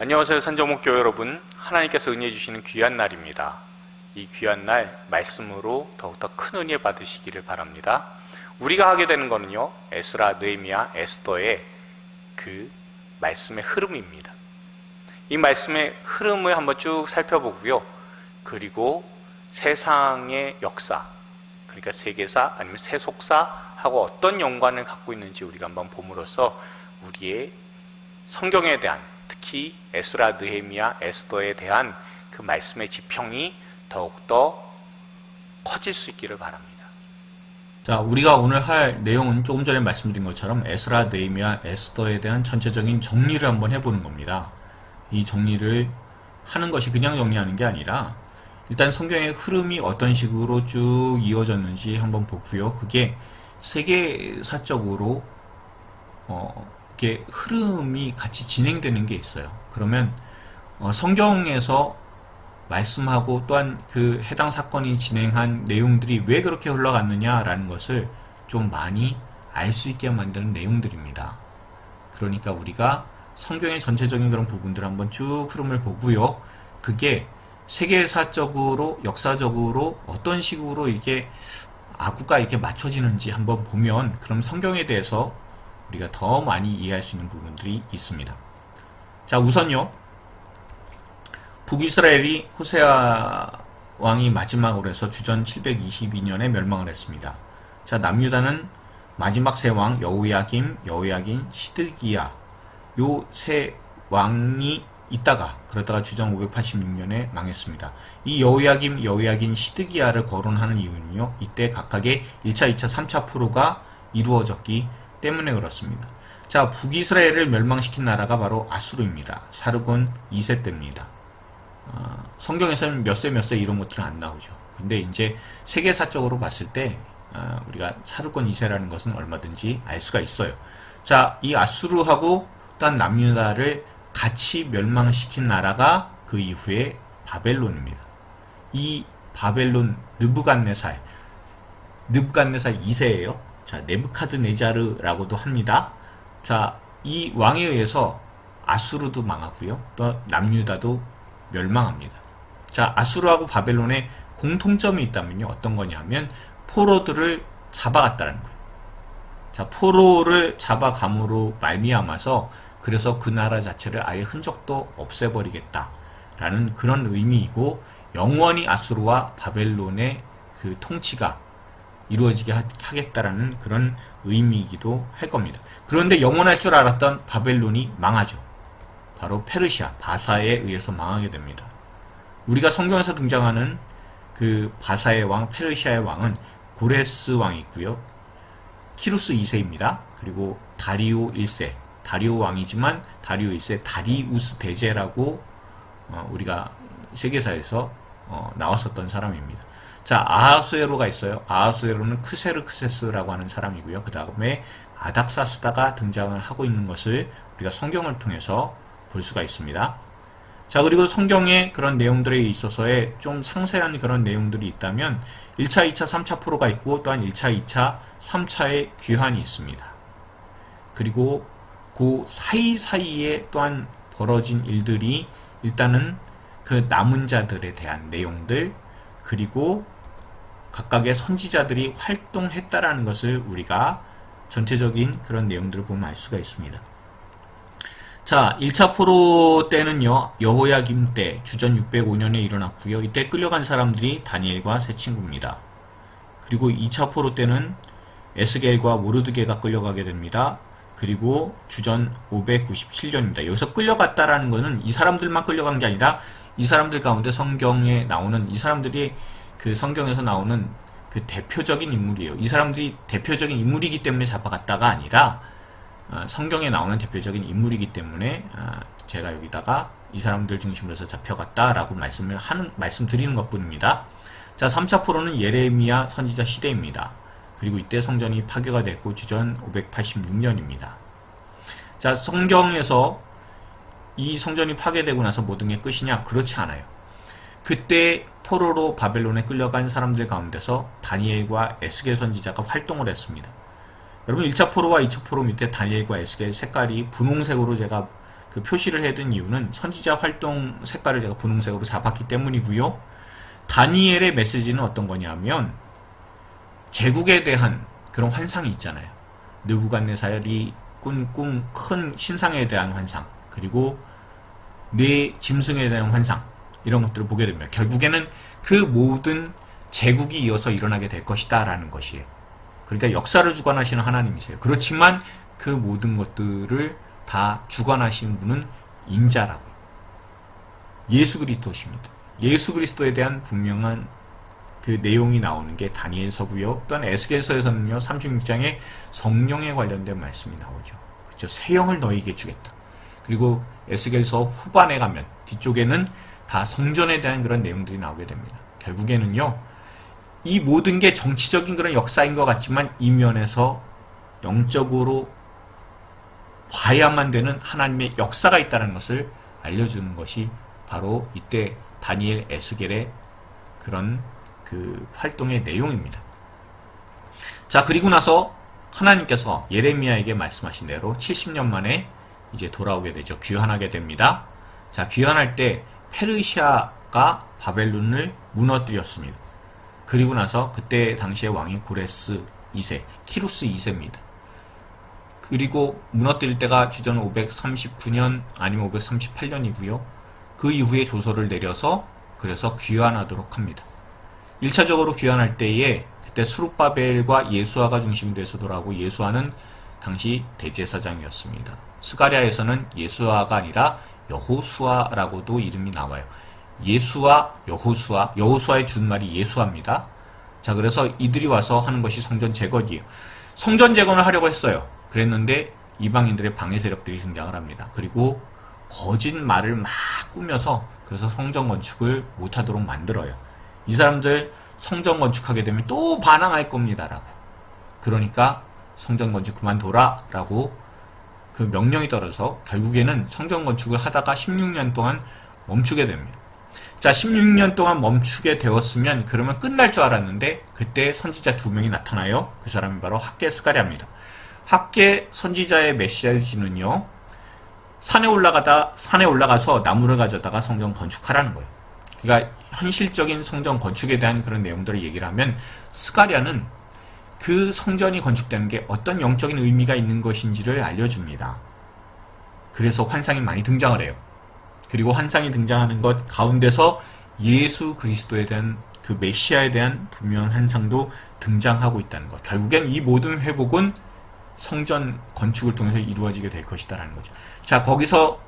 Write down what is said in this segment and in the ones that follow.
안녕하세요. 산정목교 여러분, 하나님께서 은혜 주시는 귀한 날입니다. 이 귀한 날 말씀으로 더욱더 큰 은혜 받으시기를 바랍니다. 우리가 하게 되는 거는요, 에스라, 느헤미야, 에스더의 그 말씀의 흐름입니다. 이 말씀의 흐름을 한번 쭉 살펴보고요, 그리고 세상의 역사, 그러니까 세계사 아니면 세속사하고 어떤 연관을 갖고 있는지 우리가 한번 봄으로써 우리의 성경에 대한, 특히 에스라, 느헤미야, 에스더에 대한 그 말씀의 지평이 더욱더 커질 수 있기를 바랍니다. 자, 우리가 오늘 할 내용은 조금 전에 말씀드린 것처럼 에스라, 느헤미야, 에스더에 대한 전체적인 정리를 한번 해보는 겁니다. 이 정리를 하는 것이 그냥 정리하는 게 아니라 일단 성경의 흐름이 어떤 식으로 쭉 이어졌는지 한번 보고요. 그게 세계사적으로 이렇게 흐름이 같이 진행되는 게 있어요. 그러면 성경에서 말씀하고 또한 그 해당 사건이 진행한 내용들이 왜 그렇게 흘러갔느냐라는 것을 좀 많이 알 수 있게 만드는 내용들입니다. 그러니까 우리가 성경의 전체적인 그런 부분들을 한번 쭉 흐름을 보고요. 그게 세계사적으로, 역사적으로 어떤 식으로 이게 아구가 이렇게 맞춰지는지 한번 보면 그럼 성경에 대해서 우리가 더 많이 이해할 수 있는 부분들이 있습니다. 자, 우선요, 북이스라엘이 호세아 왕이 마지막으로 해서 주전 722년에 멸망을 했습니다. 자, 남유다는 마지막 세 왕 여호야김, 여호야긴, 시드기야, 요 세 왕이 있다가 그러다가 주전 586년에 망했습니다. 이 여호야김, 여호야긴, 시드기야를 거론하는 이유는요, 이때 각각의 1차, 2차, 3차 포로가 이루어졌기 때문에 그렇습니다. 자, 북이스라엘을 멸망시킨 나라가 바로 아수르입니다. 사르곤 2세 때입니다. 성경에서는 몇 세 이런 것들은 안 나오죠. 근데 이제 세계사적으로 봤을 때 우리가 사르곤 2세라는 것은 얼마든지 알 수가 있어요. 자, 이 아수르하고 또한 남유다를 같이 멸망시킨 나라가 그 이후에 바벨론입니다. 이 바벨론 느부갓네살 2세예요. 자, 네부카드네자르라고도 합니다. 자, 이 왕에 의해서 아수르도 망하고요, 또 남유다도 멸망합니다. 자, 아수르하고 바벨론에 공통점이 있다면요, 어떤 거냐면 포로들을 잡아갔다는 거예요. 자, 포로를 잡아감으로 말미암아서 그래서 그 나라 자체를 아예 흔적도 없애버리겠다라는 그런 의미이고, 영원히 아수르와 바벨론의 그 통치가 이루어지게 하겠다라는 그런 의미이기도 할 겁니다. 그런데 영원할 줄 알았던 바벨론이 망하죠. 바로 페르시아, 바사에 의해서 망하게 됩니다. 우리가 성경에서 등장하는 그 바사의 왕, 페르시아의 왕은 고레스 왕이 있고요, 키루스 2세입니다. 그리고 다리오 1세, 다리오 왕이지만 다리오 1세 다리우스 대제라고 우리가 세계사에서 나왔었던 사람입니다. 자, 아하수에로가 있어요. 아하수에로는 크세르크세스라고 하는 사람이고요. 그 다음에 아닥사스다가 등장을 하고 있는 것을 우리가 성경을 통해서 볼 수가 있습니다. 자, 그리고 성경의 그런 내용들에 있어서의 좀 상세한 그런 내용들이 있다면 1차, 2차, 3차 포로가 있고, 또한 1차, 2차, 3차의 귀환이 있습니다. 그리고 그 사이사이에 또한 벌어진 일들이 일단은 그 남은 자들에 대한 내용들, 그리고 각각의 선지자들이 활동했다라는 것을 우리가 전체적인 그런 내용들을 보면 알 수가 있습니다. 자, 1차 포로 때는요, 여호야김 때 주전 605년에 일어났고요. 이때 끌려간 사람들이 다니엘과 세 친구입니다. 그리고 2차 포로 때는 에스겔과 모르드게가 끌려가게 됩니다. 그리고 주전 597년입니다. 여기서 끌려갔다라는 것은 이 사람들만 끌려간 게 아니라 이 사람들 가운데 성경에 나오는, 이 사람들이 그 성경에서 나오는 그 대표적인 인물이에요. 이 사람들이 대표적인 인물이기 때문에 잡아갔다가 아니라 성경에 나오는 대표적인 인물이기 때문에 제가 여기다가 이 사람들 중심으로 해서 잡혀갔다라고 말씀드리는 것 뿐입니다. 자, 3차 포로는 예레미야 선지자 시대입니다. 그리고 이때 성전이 파괴가 됐고 주전 586년입니다. 자, 성경에서 이 성전이 파괴되고 나서 모든 게 끝이냐? 그렇지 않아요. 그때 포로로 바벨론에 끌려간 사람들 가운데서 다니엘과 에스겔 선지자가 활동을 했습니다. 여러분, 1차 포로와 2차 포로 밑에 다니엘과 에스겔 색깔이 분홍색으로 제가 그 표시를 해둔 이유는 선지자 활동 색깔을 제가 분홍색으로 잡았기 때문이고요. 다니엘의 메시지는 어떤 거냐면 제국에 대한 그런 환상이 있잖아요. 느부갓네살이 꾼 큰 신상에 대한 환상, 그리고 네 짐승에 대한 환상, 이런 것들을 보게 됩니다. 결국에는 그 모든 제국이 이어서 일어나게 될 것이다 라는 것이에요. 그러니까 역사를 주관하시는 하나님이세요. 그렇지만 그 모든 것들을 다 주관하시는 분은 인자라고, 예수 그리스도십니다. 예수 그리스도에 대한 분명한 그 내용이 나오는 게 다니엘서고요. 또한 에스겔서에서는요, 36장에 성령에 관련된 말씀이 나오죠. 그렇죠. 새 영을 너희에게 주겠다. 그리고 에스겔서 후반에 가면 뒤쪽에는 다 성전에 대한 그런 내용들이 나오게 됩니다. 결국에는요, 이 모든 게 정치적인 그런 역사인 것 같지만 이면에서 영적으로 봐야만 되는 하나님의 역사가 있다는 것을 알려주는 것이 바로 이때 다니엘 에스겔의 그런 그 활동의 내용입니다. 자, 그리고 나서 하나님께서 예레미야에게 말씀하신 대로 70년 만에 이제 돌아오게 되죠. 귀환하게 됩니다. 자, 귀환할 때 페르시아가 바벨론을 무너뜨렸습니다. 그리고 나서 그때 당시의 왕이 고레스 2세, 키루스 2세입니다. 그리고 무너뜨릴 때가 주전 539년 아니면 538년이고요. 그 이후에 조서를 내려서 그래서 귀환하도록 합니다. 1차적으로 귀환할 때에 그때 수룹바벨과 예수아가 중심이 돼서 돌아오고, 예수아는 당시 대제사장이었습니다. 스가랴에서는 예수아가 아니라 여호수아라고도 이름이 나와요. 예수아, 여호수아의 준말이 예수아입니다. 자, 그래서 이들이 와서 하는 것이 성전 재건이에요. 성전 재건을 하려고 했어요. 그랬는데 이방인들의 방해 세력들이 등장을 합니다. 그리고 거짓말을 막 꾸며서 그래서 성전 건축을 못하도록 만들어요. 이 사람들 성전 건축하게 되면 또 반항할 겁니다라고. 그러니까 성전 건축 그만둬라 라고 그 명령이 떨어져서 결국에는 성전 건축을 하다가 16년 동안 멈추게 됩니다. 자, 16년 동안 멈추게 되었으면 그러면 끝날 줄 알았는데 그때 선지자 2명이 나타나요. 그 사람이 바로 학개 스가랴입니다. 학개 선지자의 메시지는요, 산에 올라가서 나무를 가져다가 성전 건축하라는 거예요. 그러니까 현실적인 성전 건축에 대한 그런 내용들을 얘기를 하면 스가랴는 그 성전이 건축되는 게 어떤 영적인 의미가 있는 것인지를 알려줍니다. 그래서 환상이 많이 등장을 해요. 그리고 환상이 등장하는 것 가운데서 예수 그리스도에 대한 그 메시아에 대한 분명한 환상도 등장하고 있다는 것. 결국엔 이 모든 회복은 성전 건축을 통해서 이루어지게 될 것이다라는 거죠. 자, 거기서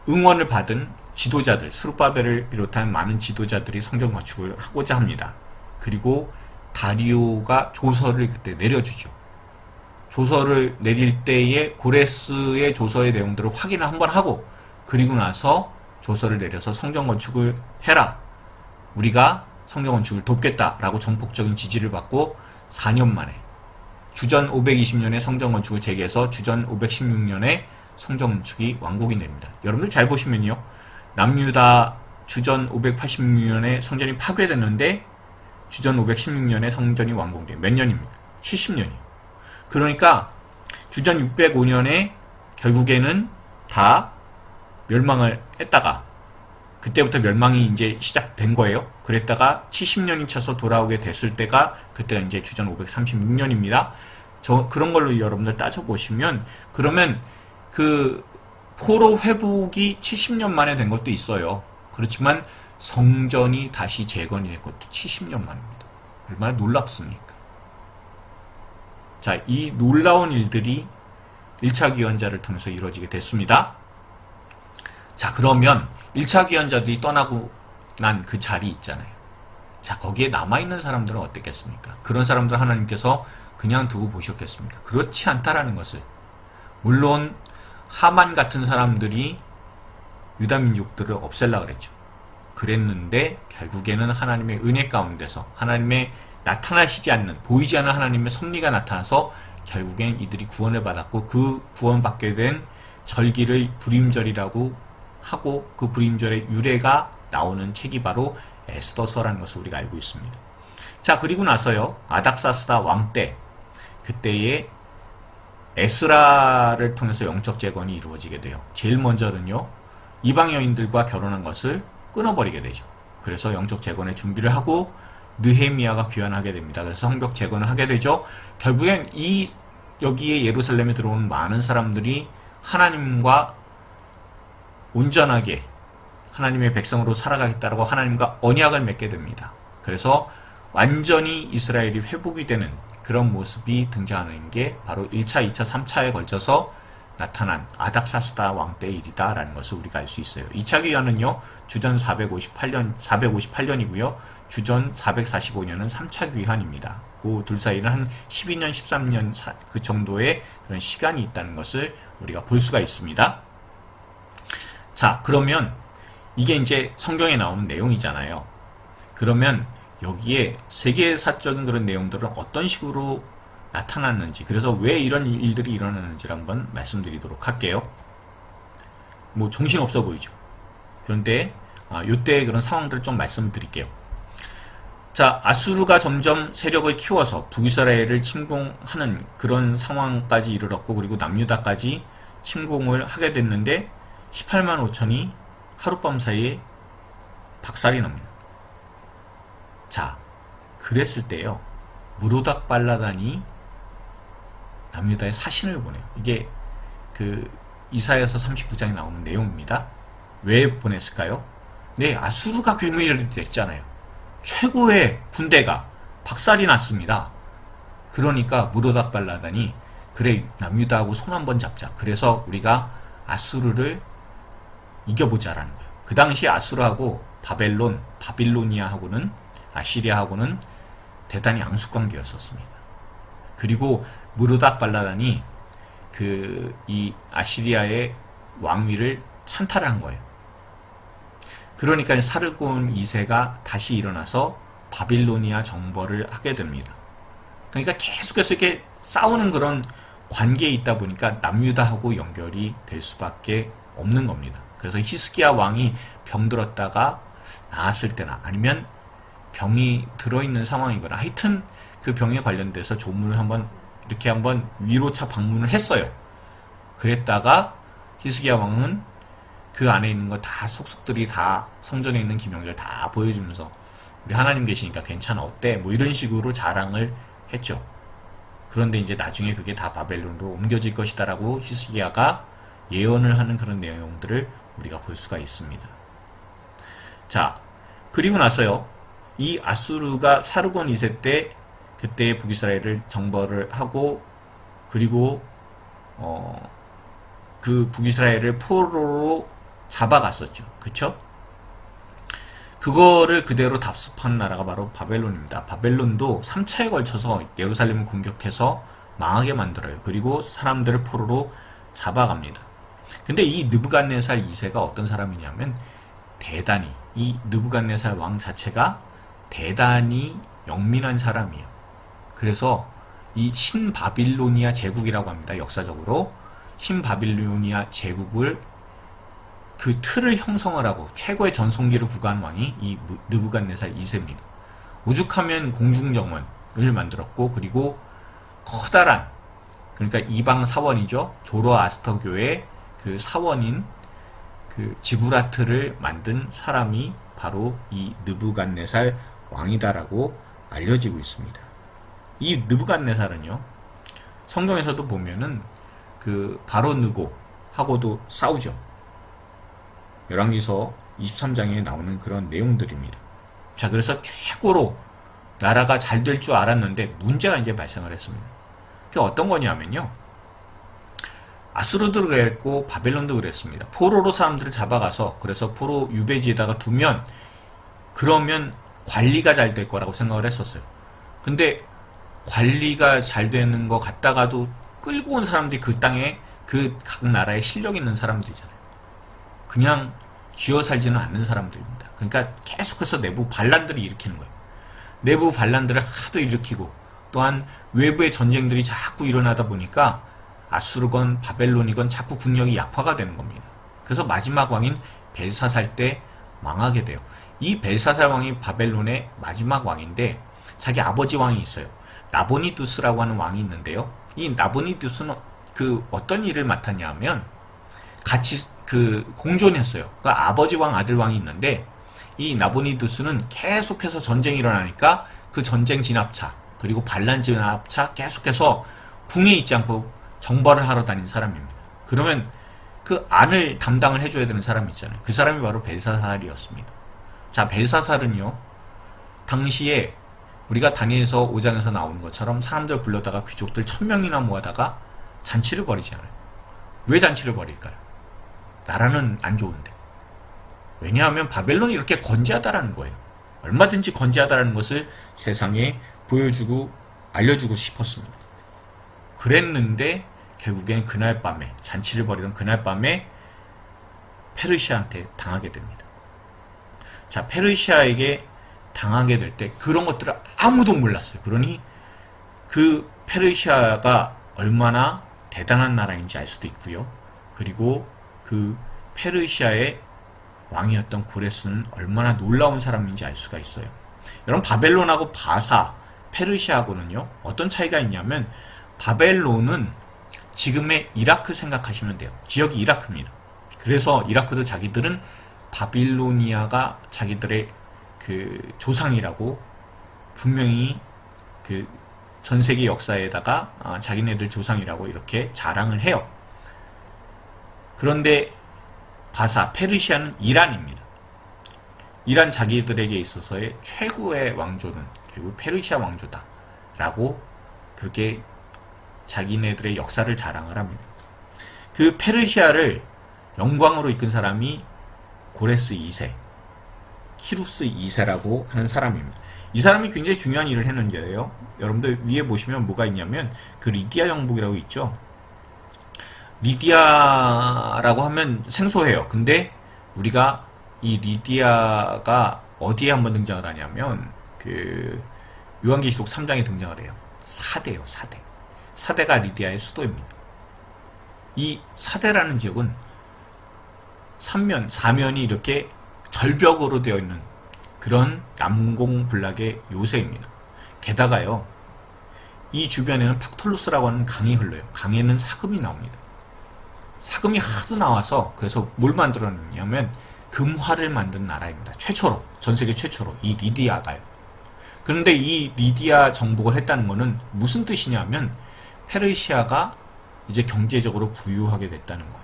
응원을 받은 지도자들, 스룹바벨을 비롯한 많은 지도자들이 성전 건축을 하고자 합니다. 그리고 다리오가 조서를 그때 내려주죠. 조서를 내릴 때에 고레스의 조서의 내용들을 확인을 한번 하고, 그리고 나서 조서를 내려서 성전 건축을 해라, 우리가 성전 건축을 돕겠다라고 전폭적인 지지를 받고 4년 만에 주전 520년에 성전 건축을 재개해서 주전 516년에 성전 건축이 완공이 됩니다. 여러분들 잘 보시면요, 남유다 주전 586년에 성전이 파괴됐는데 주전 516년에 성전이 완공돼요. 몇 년입니까? 70년이요. 그러니까 주전 605년에 결국에는 다 멸망을 했다가, 그때부터 멸망이 이제 시작된 거예요. 그랬다가 70년이 차서 돌아오게 됐을 때가 그때가 이제 주전 536년입니다. 그런 걸로 여러분들 따져보시면, 그러면 그 포로 회복이 70년 만에 된 것도 있어요. 그렇지만 성전이 다시 재건이 된 것도 70년 만입니다. 얼마나 놀랍습니까? 자, 이 놀라운 일들이 1차 기원자를 통해서 이루어지게 됐습니다. 자, 그러면 1차 기원자들이 떠나고 난 그 자리 있잖아요. 자, 거기에 남아있는 사람들은 어땠겠습니까? 그런 사람들 하나님께서 그냥 두고 보셨겠습니까? 그렇지 않다라는 것을. 물론 하만 같은 사람들이 유다 민족들을 없애려고 그랬죠. 그랬는데 결국에는 하나님의 은혜 가운데서 하나님의 나타나시지 않는, 보이지 않는 하나님의 섭리가 나타나서 결국엔 이들이 구원을 받았고, 그 구원받게 된 절기를 불임절이라고 하고, 그 불임절의 유래가 나오는 책이 바로 에스더서라는 것을 우리가 알고 있습니다. 자, 그리고 나서요, 아닥사스다 왕 때, 그때에 에스라를 통해서 영적 재건이 이루어지게 돼요. 제일 먼저는요, 이방 여인들과 결혼한 것을 끊어버리게 되죠. 그래서 영적 재건의 준비를 하고 느헤미야가 귀환하게 됩니다. 그래서 성벽 재건을 하게 되죠. 결국엔 여기에 예루살렘에 들어오는 많은 사람들이 하나님과 온전하게 하나님의 백성으로 살아가겠다라고 하나님과 언약을 맺게 됩니다. 그래서 완전히 이스라엘이 회복이 되는 그런 모습이 등장하는 게 바로 1차, 2차, 3차에 걸쳐서 나타난 아닥사스다 왕 때의 일이다 라는 것을 우리가 알 수 있어요. 2차 귀환은요, 주전 458년이고요. 주전 445년은 3차 귀환입니다. 그 둘 사이는 한 12년, 13년 그 정도의 그런 시간이 있다는 것을 우리가 볼 수가 있습니다. 자, 그러면 이게 이제 성경에 나오는 내용이잖아요. 그러면 여기에 세계사적인 그런 내용들은 어떤 식으로 나타났는지, 그래서 왜 이런 일들이 일어나는지를 한번 말씀드리도록 할게요. 뭐 정신없어 보이죠. 그런데 이때의 그런 상황들을 좀 말씀드릴게요. 자, 아수르가 점점 세력을 키워서 북이스라엘을 침공하는 그런 상황까지 이르렀고, 그리고 남유다까지 침공을 하게 됐는데 18만 5천이 하룻밤 사이에 박살이 납니다. 자, 그랬을 때요, 무로닥 발라단이 남유다에 사신을 보내요. 이게 그 이사야서 39장에 나오는 내용입니다. 왜 보냈을까요? 네, 아수르가 괴물이 됐잖아요. 최고의 군대가 박살이 났습니다. 그러니까 무로닥 발라단이 그래, 남유다하고 손 한번 잡자. 그래서 우리가 아수르를 이겨보자라는 거예요. 그 당시 아수르하고 바빌로니아하고는, 아시리아하고는 대단히 양수관계였었습니다. 그리고 무르닥 발라단이 이 아시리아의 왕위를 찬탈을 한 거예요. 그러니까 사르곤 2세가 다시 일어나서 바빌로니아 정벌을 하게 됩니다. 그러니까 계속해서 이렇게 싸우는 그런 관계에 있다 보니까 남유다하고 연결이 될 수밖에 없는 겁니다. 그래서 히스기야 왕이 병들었다가 나았을 때나, 아니면 병이 들어있는 상황이거나, 하여튼 그 병에 관련돼서 조문을 한번 위로차 방문을 했어요. 그랬다가 히스기야 왕은 그 안에 있는 거 다 속속들이 다 성전에 있는 기명들 다 보여주면서 우리 하나님 계시니까 괜찮아, 어때? 뭐 이런 식으로 자랑을 했죠. 그런데 이제 나중에 그게 다 바벨론으로 옮겨질 것이다라고 히스기야가 예언을 하는 그런 내용들을 우리가 볼 수가 있습니다. 자, 그리고 나서요, 이 아수르가 사르곤 2세 때 그때 북이스라엘을 정벌을 하고, 그리고 그 북이스라엘을 포로로 잡아갔었죠. 그쵸? 그거를 그대로 답습한 나라가 바로 바벨론입니다. 바벨론도 3차에 걸쳐서 예루살렘을 공격해서 망하게 만들어요. 그리고 사람들을 포로로 잡아갑니다. 근데 이 느부갓네살 2세가 어떤 사람이냐면, 대단히 이 느부갓네살 왕 자체가 대단히 영민한 사람이에요. 그래서 이 신바빌로니아 제국이라고 합니다. 역사적으로 신바빌로니아 제국을 그 틀을 형성을 하고 최고의 전성기를 구가한 왕이 이 느부갓네살 2세입니다. 오죽하면 공중정원을 만들었고, 그리고 커다란, 그러니까 이방 사원이죠. 조로아스터교의 그 사원인 그 지구라트를 만든 사람이 바로 이 느부갓네살 왕이다라고 알려지고 있습니다. 이 느부갓네살은요, 성경에서도 보면은 그 바로 느고하고도 싸우죠. 열왕기서 23장에 나오는 그런 내용들입니다. 자, 그래서 최고로 나라가 잘 될 줄 알았는데 문제가 이제 발생을 했습니다. 그게 어떤 거냐면요, 아수르도 그랬고 바벨론도 그랬습니다. 포로로 사람들을 잡아가서, 그래서 포로 유배지에다가 두면 그러면 관리가 잘 될 거라고 생각을 했었어요. 근데 관리가 잘 되는 것 같다가도 끌고 온 사람들이 그 땅에 그 각 나라에 실력 있는 사람들이잖아요. 그냥 쥐어 살지는 않는 사람들입니다. 그러니까 계속해서 내부 반란들을 일으키는 거예요. 내부 반란들을 하도 일으키고, 또한 외부의 전쟁들이 자꾸 일어나다 보니까 아수르건 바벨론이건 자꾸 국력이 약화가 되는 겁니다. 그래서 마지막 왕인 벨사살 때 망하게 돼요. 이 벨사살 왕이 바벨론의 마지막 왕인데, 자기 아버지 왕이 있어요. 나보니두스라고 하는 왕이 있는데요, 이 나보니두스는 그 어떤 일을 맡았냐면 같이 그 공존했어요. 그 아버지 왕, 아들 왕이 있는데 이 나보니두스는 계속해서 전쟁이 일어나니까 그 전쟁 진압차 그리고 반란 진압차 계속해서 궁에 있지 않고 정벌을 하러 다닌 사람입니다. 그러면 그 안을 담당을 해줘야 되는 사람이 있잖아요. 그 사람이 바로 벨사살이었습니다. 자, 벨사살은요, 당시에 우리가 다니엘서 5장에서 나오는 것처럼 사람들 불러다가 귀족들 1000명이나 모아다가 잔치를 벌이지 않아요. 왜 잔치를 벌일까요? 나라는 안 좋은데. 왜냐하면 바벨론이 이렇게 건재하다라는 거예요. 얼마든지 건재하다라는 것을 세상에 보여주고 알려주고 싶었습니다. 그랬는데 결국엔 그날 밤에 잔치를 벌이던 그날 밤에 페르시아한테 당하게 됩니다. 자, 페르시아에게 당하게 될 때 그런 것들을 아무도 몰랐어요. 그러니 그 페르시아가 얼마나 대단한 나라인지 알 수도 있고요. 그리고 그 페르시아의 왕이었던 고레스는 얼마나 놀라운 사람인지 알 수가 있어요. 여러분, 바벨론하고 바사, 페르시아하고는요, 어떤 차이가 있냐면 바벨론은 지금의 이라크 생각하시면 돼요. 지역이 이라크입니다. 그래서 이라크도 자기들은 바빌로니아가 자기들의 그 조상이라고 분명히 그 전 세계 역사에다가 자기네들 조상이라고 이렇게 자랑을 해요. 그런데 바사, 페르시아는 이란입니다. 이란 자기들에게 있어서의 최고의 왕조는 결국 페르시아 왕조다 라고 그렇게 자기네들의 역사를 자랑을 합니다. 그 페르시아를 영광으로 이끈 사람이 고레스 2세, 키루스 2세라고 하는 사람입니다. 이 사람이 굉장히 중요한 일을 했는데요. 여러분들 위에 보시면 뭐가 있냐면 그 리디아 정복이라고 있죠. 리디아라고 하면 생소해요. 근데 우리가 이 리디아가 어디에 한번 등장을 하냐면 그 요한계시록 3장에 등장을 해요. 사대요, 사대. 사대가 리디아의 수도입니다. 이 사대라는 지역은 3면, 4면이 이렇게 절벽으로 되어 있는 그런 남공불락의 요새입니다. 게다가요, 이 주변에는 팍톨루스라고 하는 강이 흘러요. 강에는 사금이 나옵니다. 사금이 하도 나와서 그래서 뭘 만들었냐면 금화를 만든 나라입니다. 최초로, 전 세계 최초로 이 리디아가요. 그런데 이 리디아 정복을 했다는 것은 무슨 뜻이냐면 페르시아가 이제 경제적으로 부유하게 됐다는 거예요.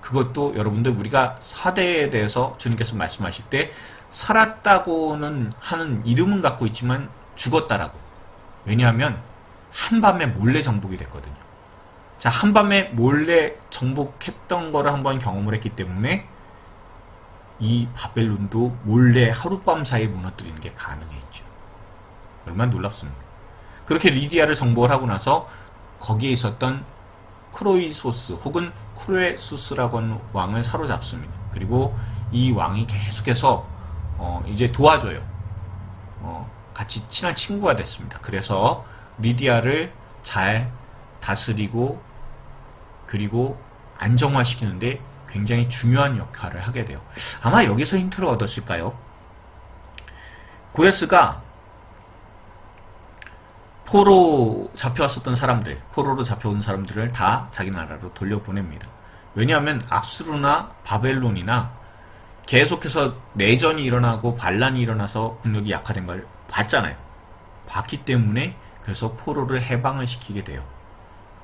그것도 여러분들 우리가 사대에 대해서 주님께서 말씀하실 때 살았다고는 하는 이름은 갖고 있지만 죽었다라고. 왜냐하면 한밤에 몰래 정복이 됐거든요. 자, 한밤에 몰래 정복했던 거를 한번 경험을 했기 때문에 이 바벨론도 몰래 하룻밤 사이에 무너뜨리는 게 가능했죠. 얼마나 놀랍습니까? 그렇게 리디아를 정복을 하고 나서 거기에 있었던 크로이소스 혹은 크루에수스라고 하는 왕을 사로잡습니다. 그리고 이 왕이 계속해서 이제 도와줘요. 같이 친한 친구가 됐습니다. 그래서 리디아를 잘 다스리고 그리고 안정화시키는데 굉장히 중요한 역할을 하게 돼요. 아마 여기서 힌트를 얻었을까요? 고레스가 포로 잡혀왔었던 사람들, 포로로 잡혀온 사람들을 다 자기 나라로 돌려보냅니다. 왜냐하면 악수르나 바벨론이나 계속해서 내전이 일어나고 반란이 일어나서 국력이 약화된 걸 봤잖아요. 봤기 때문에 그래서 포로를 해방을 시키게 돼요.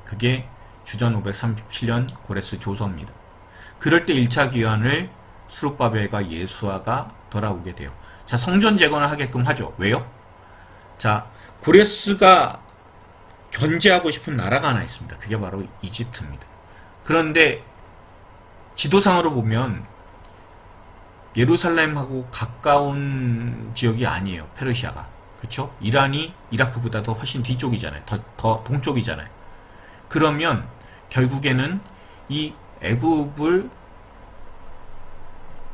그게 주전 537년 고레스 조서입니다. 그럴 때 1차 귀환을 수룹바벨과 예수아가 돌아오게 돼요. 자, 성전 재건을 하게끔 하죠. 왜요? 자, 고레스가 견제하고 싶은 나라가 하나 있습니다. 그게 바로 이집트입니다. 그런데 지도상으로 보면 예루살렘하고 가까운 지역이 아니에요. 페르시아가. 그쵸? 이란이 이라크보다도 훨씬 뒤쪽이잖아요. 더 동쪽이잖아요. 그러면 결국에는 이 애굽을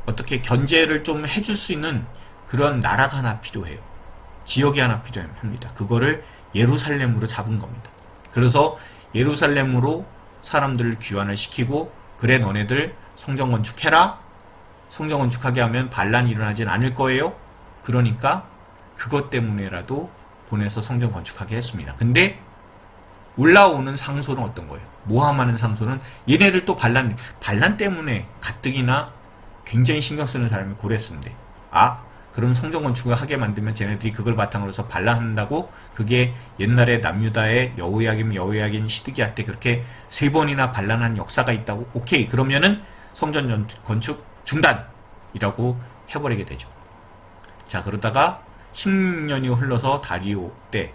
어떻게 견제를 좀 해줄 수 있는 그런 나라가 하나 필요해요. 지역이 하나 필요합니다. 그거를 예루살렘으로 잡은 겁니다. 그래서 예루살렘으로 사람들을 귀환을 시키고 그래 너네들 성전 건축해라. 성전 건축하게 하면 반란이 일어나진 않을 거예요. 그러니까 그것 때문에라도 보내서 성전 건축하게 했습니다. 근데 올라오는 상소는 어떤 거예요? 모함하는 상소는 얘네들 또 반란 때문에 가뜩이나 굉장히 신경 쓰는 사람이 고레스인데, 그럼 성전 건축을 하게 만들면 쟤네들이 그걸 바탕으로 해서 반란한다고. 그게 옛날에 남유다의 여호야김 시드기야 때 그렇게 3번이나 반란한 역사가 있다고. 오케이, 그러면은 성전 건축 중단이라고 해버리게 되죠. 자, 그러다가 10년이 흘러서 다리오 때,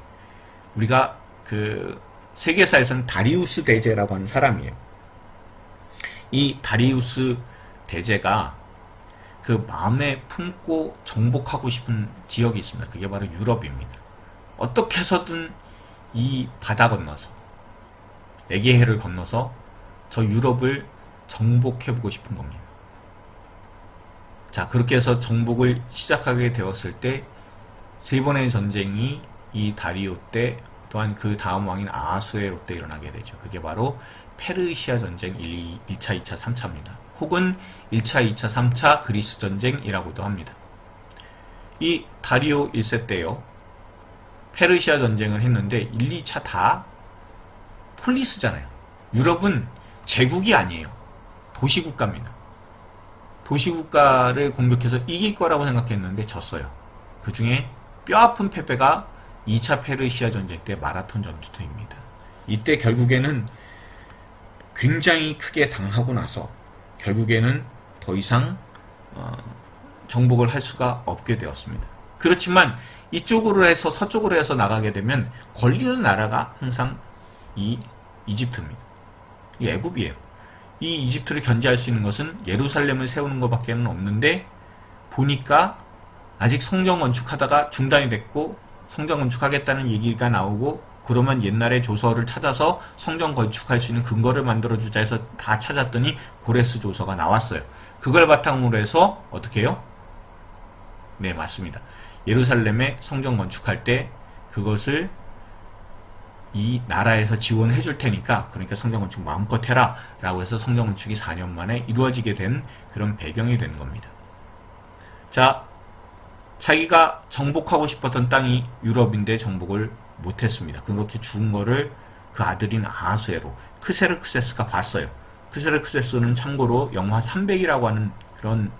우리가 그 세계사에서는 다리우스 대제라고 하는 사람이에요. 이 다리우스 대제가 그 마음에 품고 정복하고 싶은 지역이 있습니다. 그게 바로 유럽입니다. 어떻게 해서든 이 바다 건너서, 에게해를 건너서 저 유럽을 정복해보고 싶은 겁니다. 자, 그렇게 해서 정복을 시작하게 되었을 때 3번의 전쟁이 이 다리오 때, 또한 그 다음 왕인 아하수에로 때 일어나게 되죠. 그게 바로 페르시아 전쟁 1차, 2차, 3차입니다. 혹은 1차, 2차, 3차 그리스 전쟁이라고도 합니다. 이 다리오 1세 때요, 페르시아 전쟁을 했는데 1, 2차 다 폴리스잖아요. 유럽은 제국이 아니에요. 도시국가입니다. 도시국가를 공격해서 이길 거라고 생각했는데 졌어요. 그 중에 뼈아픈 패배가 2차 페르시아 전쟁 때 마라톤 전투입니다. 이때 결국에는 굉장히 크게 당하고 나서 결국에는 더 이상 정복을 할 수가 없게 되었습니다. 그렇지만 이쪽으로 해서 서쪽으로 해서 나가게 되면 걸리는 나라가 항상 이 이집트입니다. 이 애굽이에요. 이 이집트를 견제할 수 있는 것은 예루살렘을 세우는 것밖에 없는데, 보니까 아직 성전 건축하다가 중단이 됐고 성전 건축하겠다는 얘기가 나오고, 그러면 옛날에 조서를 찾아서 성전 건축할 수 있는 근거를 만들어주자 해서 다 찾았더니 고레스 조서가 나왔어요. 그걸 바탕으로 해서 어떻게 해요? 네, 맞습니다. 예루살렘에 성전 건축할 때 그것을 이 나라에서 지원해 줄 테니까, 그러니까 성전 건축 마음껏 해라 라고 해서 성전 건축이 4년 만에 이루어지게 된 그런 배경이 되는 겁니다. 자, 자기가 정복하고 싶었던 땅이 유럽인데 정복을 못했습니다. 그렇게 죽은 거를 그 아들인 아하수에로, 크세르크세스가 봤어요. 크세르크세스는 참고로 영화 300이라고 하는 그런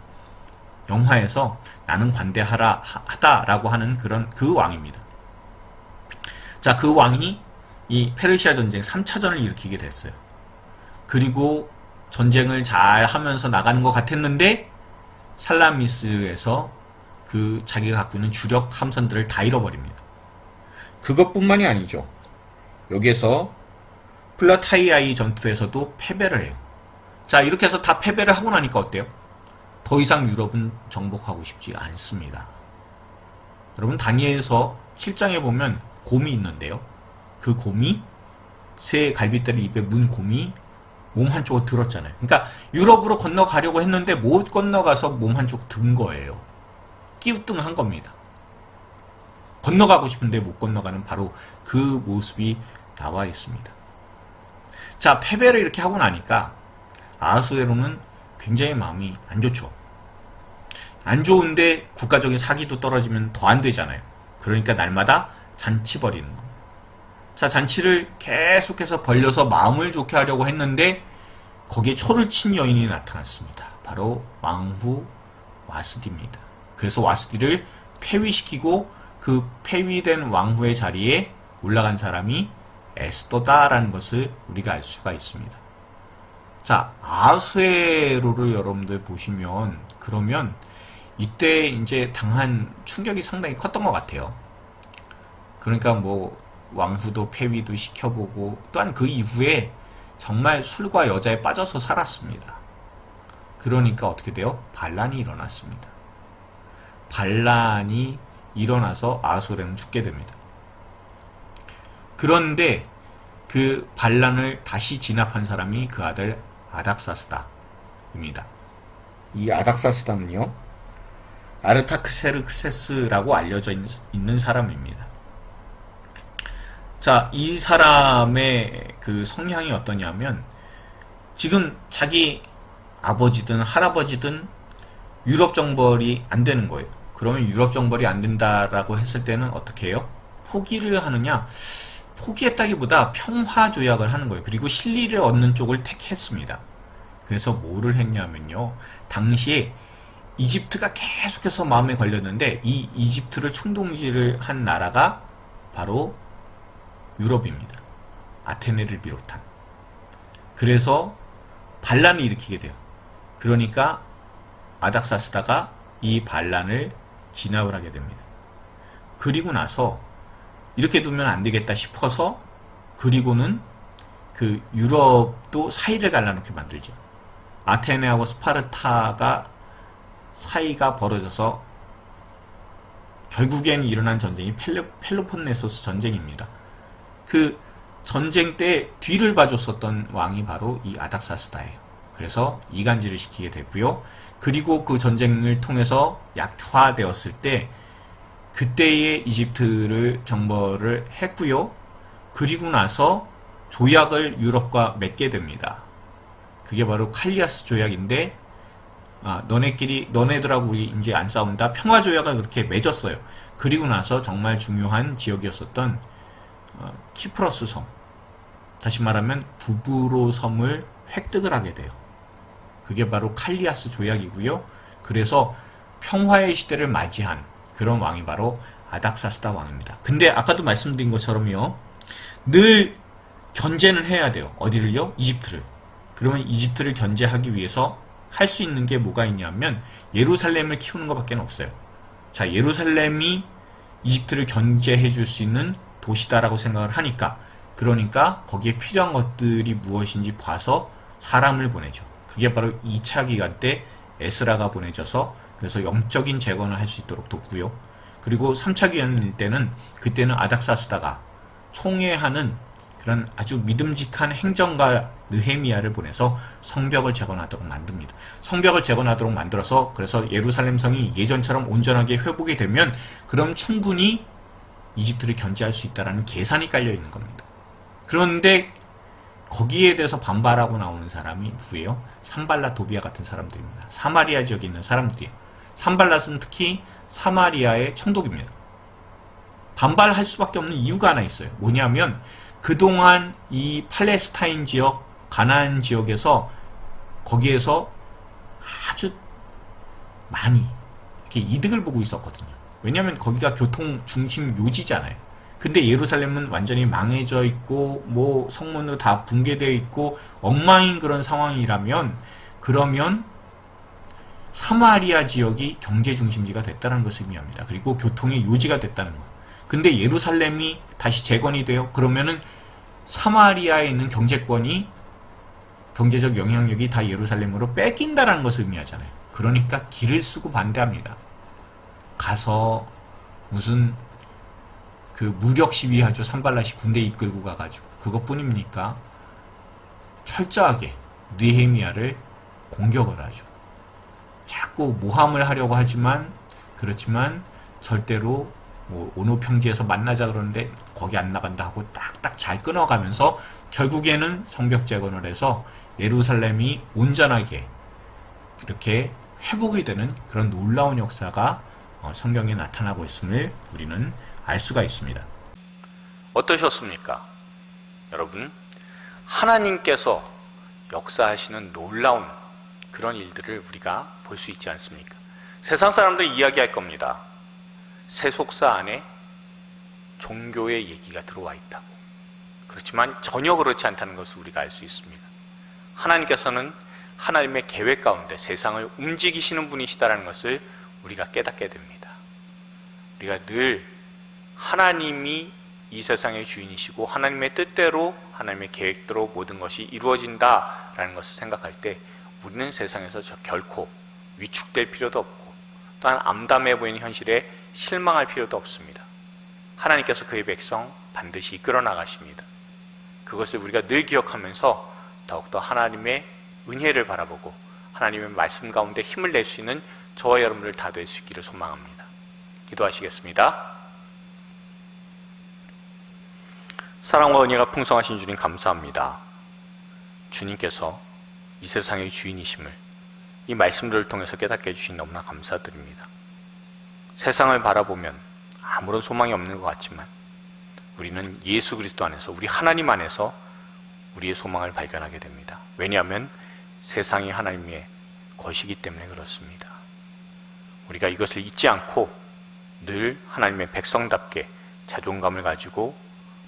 영화에서 나는 관대하다라고 하는 그런 그 왕입니다. 자, 그 왕이 이 페르시아 전쟁 3차전을 일으키게 됐어요. 그리고 전쟁을 잘 하면서 나가는 것 같았는데 살라미스에서 그 자기가 갖고 있는 주력 함선들을 다 잃어버립니다. 그것뿐만이 아니죠. 여기에서 플라타이아이 전투에서도 패배를 해요. 자, 이렇게 해서 다 패배를 하고 나니까 어때요? 더 이상 유럽은 정복하고 싶지 않습니다. 여러분, 다니엘서 7장에 보면 곰이 있는데요. 그 곰이, 새 갈빗대를 입에 문 곰이 몸 한쪽을 들었잖아요. 그러니까 유럽으로 건너가려고 했는데 못 건너가서 몸 한쪽 든 거예요. 끼우뚱한 겁니다. 건너가고 싶은데 못 건너가는 바로 그 모습이 나와 있습니다. 자, 패배를 이렇게 하고 나니까 아하수에로는 굉장히 마음이 안 좋죠. 안 좋은데 국가적인 사기도 떨어지면 더 안 되잖아요. 그러니까 날마다 잔치 벌이는 겁니다. 자, 잔치를 계속해서 벌려서 마음을 좋게 하려고 했는데 거기에 초를 친 여인이 나타났습니다. 바로 왕후 와스디입니다. 그래서 와스디를 폐위시키고 그 폐위된 왕후의 자리에 올라간 사람이 에스더다라는 것을 우리가 알 수가 있습니다. 자, 아하수에로를 여러분들 보시면, 그러면 이때 이제 당한 충격이 상당히 컸던 것 같아요. 그러니까 뭐 왕후도 폐위도 시켜보고, 또한 그 이후에 정말 술과 여자에 빠져서 살았습니다. 그러니까 어떻게 돼요? 반란이 일어났습니다. 반란이 일어나서 아하수에로는 죽게 됩니다. 그런데 그 반란을 다시 진압한 사람이 그 아들 아닥사스다입니다. 이 아닥사스다는요, 아르타크세르크세스라고 알려져 있는 사람입니다. 자, 이 사람의 그 성향이 어떠냐면, 지금 자기 아버지든 할아버지든 유럽 정벌이 안 되는 거예요. 그러면 유럽 정벌이 안 된다라고 했을 때는 어떻게 해요? 포기를 하느냐? 포기했다기보다 평화 조약을 하는 거예요. 그리고 실리를 얻는 쪽을 택했습니다. 그래서 뭐를 했냐면요. 당시에 이집트가 계속해서 마음에 걸렸는데 이 이집트를 충동지를 한 나라가 바로 유럽입니다. 아테네를 비롯한. 그래서 반란을 일으키게 돼요. 그러니까 아닥사스다가 이 반란을 진압을 하게 됩니다. 그리고 나서 이렇게 두면 안 되겠다 싶어서 그리고는 그 유럽도 사이를 갈라놓게 만들죠. 아테네하고 스파르타가 사이가 벌어져서 결국엔 일어난 전쟁이 펠로폰네소스 전쟁입니다. 그 전쟁 때 뒤를 봐줬었던 왕이 바로 이 아닥사스다예요. 그래서 이간질을 시키게 됐고요. 그리고 그 전쟁을 통해서 약화되었을 때 그때의 이집트를 정벌을 했고요. 그리고 나서 조약을 유럽과 맺게 됩니다. 그게 바로 칼리아스 조약인데 너네들하고 우리 이제 안 싸운다. 평화 조약을 그렇게 맺었어요. 그리고 나서 정말 중요한 지역이었었던 키프러스 섬, 다시 말하면 구브로 섬을 획득을 하게 돼요. 그게 바로 칼리아스 조약이고요. 그래서 평화의 시대를 맞이한 그런 왕이 바로 아닥사스다 왕입니다. 근데 아까도 말씀드린 것처럼요. 늘 견제는 해야 돼요. 어디를요? 이집트를. 그러면 이집트를 견제하기 위해서 할 수 있는 게 뭐가 있냐면 예루살렘을 키우는 것밖에 없어요. 자, 예루살렘이 이집트를 견제해 줄 수 있는 도시다라고 생각을 하니까, 그러니까 거기에 필요한 것들이 무엇인지 봐서 사람을 보내죠. 그게 바로 2차 기간 때 에스라가 보내져서 그래서 영적인 재건을 할 수 있도록 돕고요. 그리고 3차 기간일 때는 그때는 아닥사스다가 총회하는 그런 아주 믿음직한 행정가 느헤미야를 보내서 성벽을 재건하도록 만듭니다. 성벽을 재건하도록 만들어서 그래서 예루살렘 성이 예전처럼 온전하게 회복이 되면 그럼 충분히 이집트를 견제할 수 있다는 계산이 깔려 있는 겁니다. 그런데 거기에 대해서 반발하고 나오는 사람이 누구예요? 산발랏 도비아 같은 사람들입니다. 사마리아 지역에 있는 사람들이에요. 산발랏은 특히 사마리아의 총독입니다. 반발할 수밖에 없는 이유가 하나 있어요. 뭐냐면 그동안 이 팔레스타인 지역, 가나안 지역에서 거기에서 아주 많이 이렇게 이득을 보고 있었거든요. 왜냐하면 거기가 교통 중심 요지잖아요. 근데 예루살렘은 완전히 망해져 있고 뭐 성문으로 다 붕괴되어 있고 엉망인 그런 상황이라면 그러면 사마리아 지역이 경제 중심지가 됐다는 것을 의미합니다. 그리고 교통의 요지가 됐다는 것. 근데 예루살렘이 다시 재건이 돼요. 그러면은 사마리아에 있는 경제권이 경제적 영향력이 다 예루살렘으로 뺏긴다는 것을 의미하잖아요. 그러니까 길을 쓰고 반대합니다. 가서 무슨 그 무력 시위하죠. 산발랏이 군대 이끌고 가가지고 그것뿐입니까? 철저하게 느헤미야를 공격을 하죠. 자꾸 모함을 하려고 하지만 그렇지만 절대로 뭐 오노평지에서 만나자 그러는데 거기 안 나간다 하고 딱딱 잘 끊어가면서 결국에는 성벽 재건을 해서 예루살렘이 온전하게 이렇게 회복이 되는 그런 놀라운 역사가 성경에 나타나고 있음을 우리는 알 수가 있습니다. 어떠셨습니까? 여러분, 하나님께서 역사하시는 놀라운 그런 일들을 우리가 볼 수 있지 않습니까? 세상 사람들이 이야기할 겁니다. 세속사 안에 종교의 얘기가 들어와 있다고. 그렇지만 전혀 그렇지 않다는 것을 우리가 알 수 있습니다. 하나님께서는 하나님의 계획 가운데 세상을 움직이시는 분이시다라는 것을 우리가 깨닫게 됩니다. 우리가 늘 하나님이 이 세상의 주인이시고 하나님의 뜻대로 하나님의 계획대로 모든 것이 이루어진다라는 것을 생각할 때 우리는 세상에서 결코 위축될 필요도 없고 또한 암담해 보이는 현실에 실망할 필요도 없습니다. 하나님께서 그의 백성 반드시 이끌어 나가십니다. 그것을 우리가 늘 기억하면서 더욱더 하나님의 은혜를 바라보고 하나님의 말씀 가운데 힘을 낼 수 있는 저와 여러분들 다 될 수 있기를 소망합니다. 기도하시겠습니다. 사랑과 은혜가 풍성하신 주님 감사합니다. 주님께서 이 세상의 주인이심을 이 말씀들을 통해서 깨닫게 해주신 너무나 감사드립니다. 세상을 바라보면 아무런 소망이 없는 것 같지만 우리는 예수 그리스도 안에서, 우리 하나님 안에서 우리의 소망을 발견하게 됩니다. 왜냐하면 세상이 하나님의 것이기 때문에 그렇습니다. 우리가 이것을 잊지 않고 늘 하나님의 백성답게 자존감을 가지고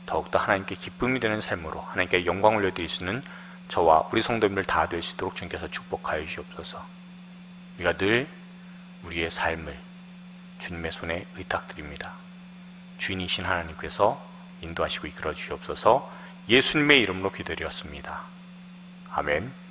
더욱더 하나님께 기쁨이 되는 삶으로 하나님께 영광을 올려드릴 수 있는 저와 우리 성도님들 다 될 수 있도록 주님께서 축복하여 주시옵소서. 우리가 늘 우리의 삶을 주님의 손에 의탁드립니다. 주인이신 하나님께서 인도하시고 이끌어 주시옵소서. 예수님의 이름으로 기도드렸습니다. 아멘.